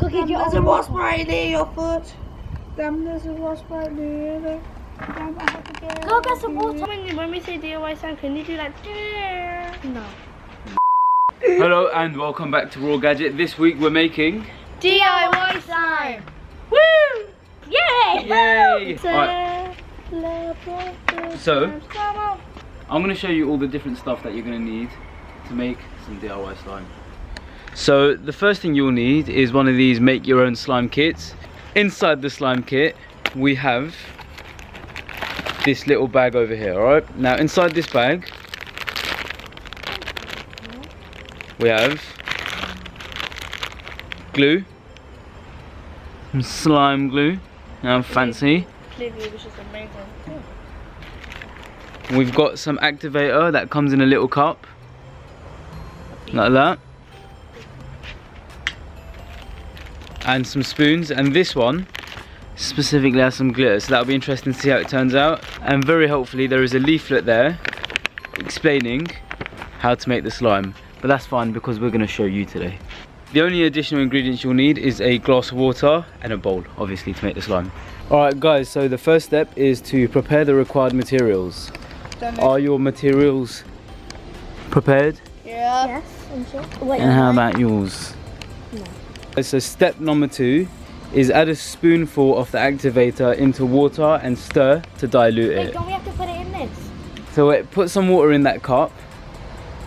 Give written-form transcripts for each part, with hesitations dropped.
Okay, There's a wasp right near your foot. There's a wasp right near there. Go get some water. When we say DIY sound, can you do like no? Hello and welcome back to Raw Gadget. This week we're making DIY slime. Woo! Yay! Yay! Right. So I'm going to show you all the different stuff that you're going to need to make some DIY slime. So the first thing you'll need is one of these make your own slime kits. Inside the slime kit we have this little bag over here, alright? Now inside this bag we have glue, some slime glue, now fancy. Clearly, which is amazing. We've got some activator that comes in a little cup, like that. And some spoons, and this one specifically has some glitter, so that'll be interesting to see how it turns out. And very helpfully there is a leaflet there explaining how to make the slime, but that's fine because we're going to show you today. The only additional ingredients you'll need is a glass of water and a bowl, obviously, to make the slime. Alright guys, so the first step is to prepare the required materials. Are your materials prepared? Yeah. Yes, I'm sure. Wait, And how about yours? No. So step number 2 is add a spoonful of the activator into water and stir to dilute Wait, it. don't we have to put it in this? So wait, put some water in that cup.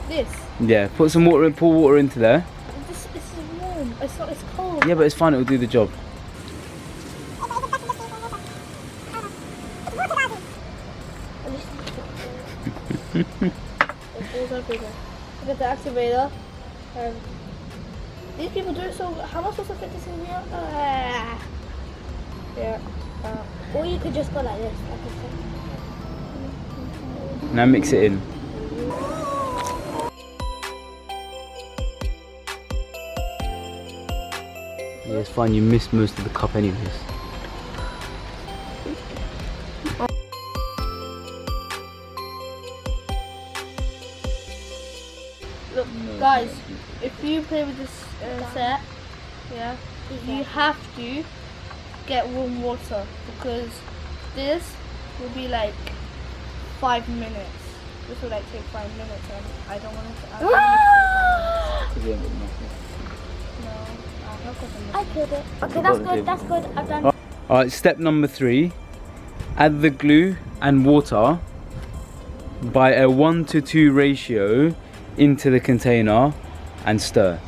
This. Yeah, put some water in, pour water into there. This is warm. It's not. It's cold. Yeah, but it's fine, it'll do the job. Look at the activator. These people do it so. How am I supposed to fit this in here? Yeah. Or you could just go like this. Now mix it in. Yeah, it's fine, you missed most of the cup anyways. Look, guys, if you play with this set, yeah, you have to get warm water because this will be like 5 minutes. This will like take 5 minutes, and I don't want it to. I killed it. Okay, that's good. That's good. I've done. Alright, step number 3. Add the glue and water by a 1:2 ratio into the container and stir.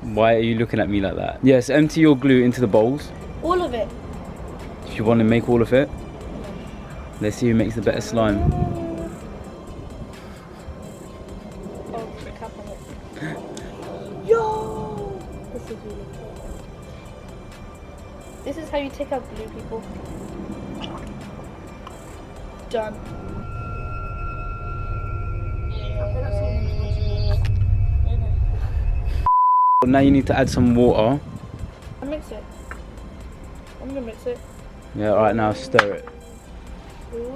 Why are you looking at me like that? Yes, empty your glue into the bowls. All of it. If you want to make all of it. Let's see who makes the better slime. Oh, the cap on it. Yo! This is really cool. This is how you take out glue, people. Done. Now you need to add some water. I mix it. I'm gonna mix it. Yeah, alright, now stir it.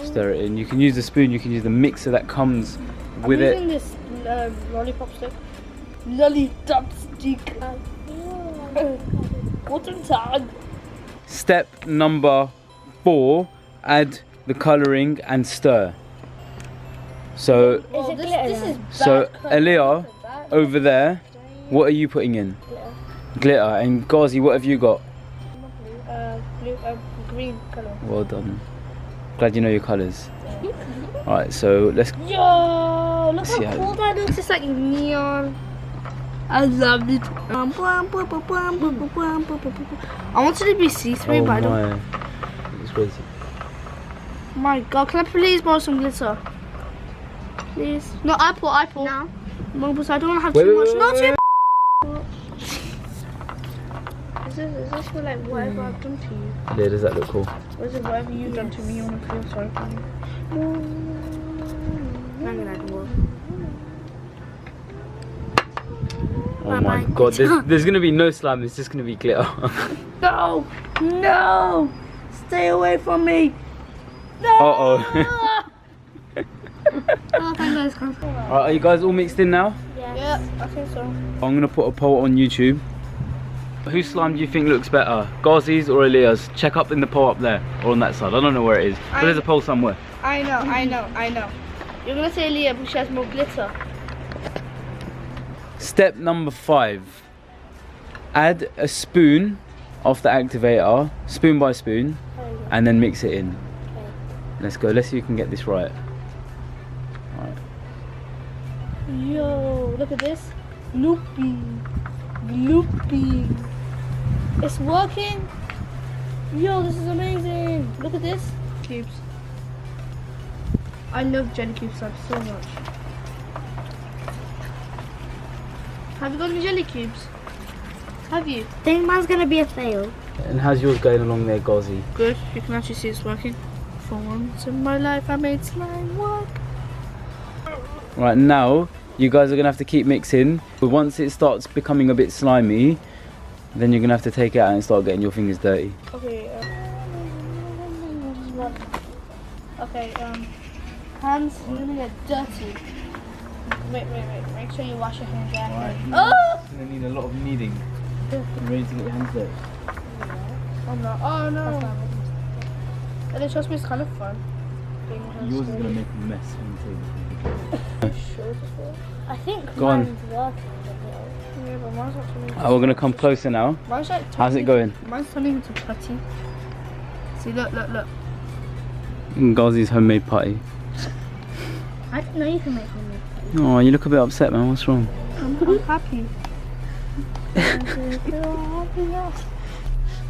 Stir it in. You can use the spoon, you can use the mixer that comes with I'm it. using this lollipop stick. Lollipop stick. Guten Tag. Step number 4, add the colouring and stir. So, Is it glitter? This is so bad colour. Elia, Look at that. over there, what are you putting in? Glitter. And Ghazi, what have you got? Blue, green colour. Well done. Glad you know your colours. Alright, so let's... Yo, look See how how- cool that looks. It's like neon. I love it. I want it to be see-through, Oh but I don't. my. It's crazy. My God, can I please borrow some glitter? Please. No, apple. No. Mobus, I don't want to have Wait, too wait, much. wait, Not wait, too much. Is this for like whatever I've done to you? Yeah, does that look cool? Or is it whatever you've done to me? You want to feel sorry for me? I'm gonna add more. Oh my god, there's gonna be no slime, it's just gonna be glitter. No! No! Stay away from me! No! Uh-oh. Oh, thank God it's come. Alright, are you guys all mixed in now? Yes. Yeah, I think so. I'm gonna put a poll on YouTube. Whose slime do you think looks better? Gauzy's or Aaliyah's? Check up in the pole up there, or on that side. I don't know where it is, but there's a pole somewhere. I know. You're gonna say Aaliyah because she has more glitter. Step number 5. Add a spoon of the activator, spoon by spoon, and then mix it in. Okay. Let's go. Let's see if we can get this right. Alright. Yo, look at this. Looping. It's working. Yo, this is amazing. Look at this. Cubes. I love jelly cube slime so much. Have you got any jelly cubes? Have you? I think mine's gonna be a fail. And how's yours going along there, Gauzy? Good. You can actually see it's working. For once in my life, I made slime work. Right, now you guys are gonna have to keep mixing. But once it starts becoming a bit slimy, then you're gonna have to take it out and start getting your fingers dirty. Okay. Hands, you're gonna get dirty. Wait. Make sure you wash your hands after. Oh! It's gonna need a lot of kneading. You ready to get your hands dirty? I'm not. Oh no. And trust me, it's kind of fun. Yours is gonna make a mess on the table. I think Go on. mine's working. Yeah, but mine's not turning. Oh, we're gonna come closer now. Mine's like How's it going? Mine's turning into putty. See, look. Gauzy's homemade putty. I didn't know you can make homemade. Oh, you look a bit upset, man. What's wrong? I'm happy.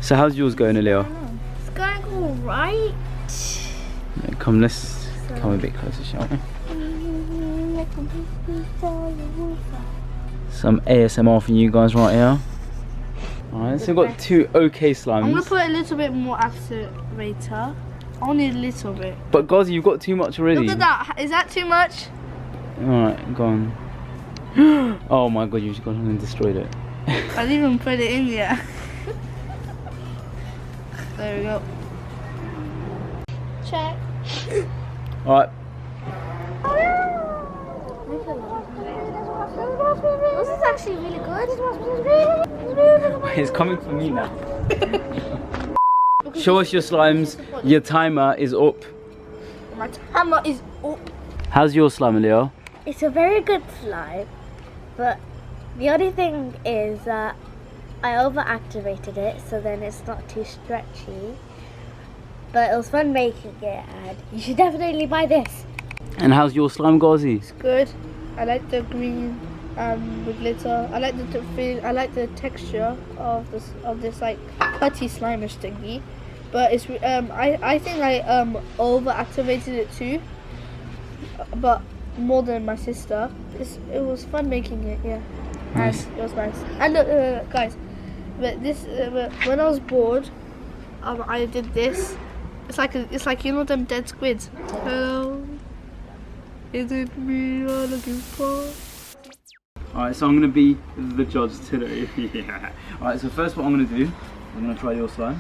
So how's yours going, Aaliyah? It's going alright. Come, let's come a bit closer, shall we? Some ASMR for you guys right here. Alright, so we've got 2 okay slimes. I'm gonna put a little bit more activator. Only a little bit. But Gauzy, you've got too much already. Look at that. Is that too much? Alright, go on. Oh my god, you've gone and destroyed it. I didn't even put it in yet. There we go. Check. Alright. This is actually really good. It's coming from me now. Show us your slimes. Your timer is up. My timer is up. How's your slime, Aaliyah? It's a very good slime, but the only thing is that I overactivated it, so then it's not too stretchy. But it was fun making it, and you should definitely buy this. And how's your slime, Gauzy? It's good. I like the green with glitter. I like the feel. I like the texture of this like putty slimish thingy. But it's I think I overactivated it too. But more than my sister. It was fun making it. Yeah. Nice. And it was nice. And look, guys. But this when I was bored, I did this. It's like you know them dead squids. Hello. Is it me you're looking for? Alright, so I'm going to be the judge today. Yeah. Alright, so first what I'm going to do, I'm going to try your slime.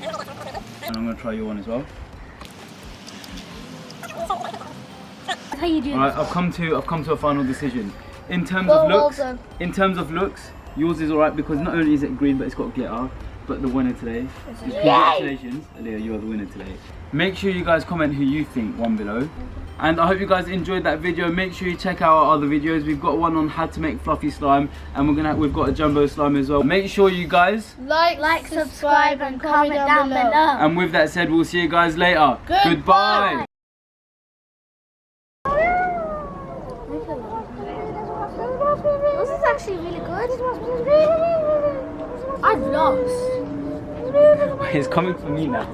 And I'm going to try your one as well. That's how you do Alright, I've come to a final decision. In terms of looks, yours is alright because not only is it green but it's got glitter. But the winner today is congratulations, Aaliyah, you are the winner today. Make sure you guys comment who you think won below. And I hope you guys enjoyed that video. Make sure you check out our other videos. We've got one on how to make fluffy slime, and we've got a jumbo slime as well. Make sure you guys like, subscribe, and comment down below. And with that said, we'll see you guys later. Goodbye. This is actually really good. I've lost. It's coming from me now.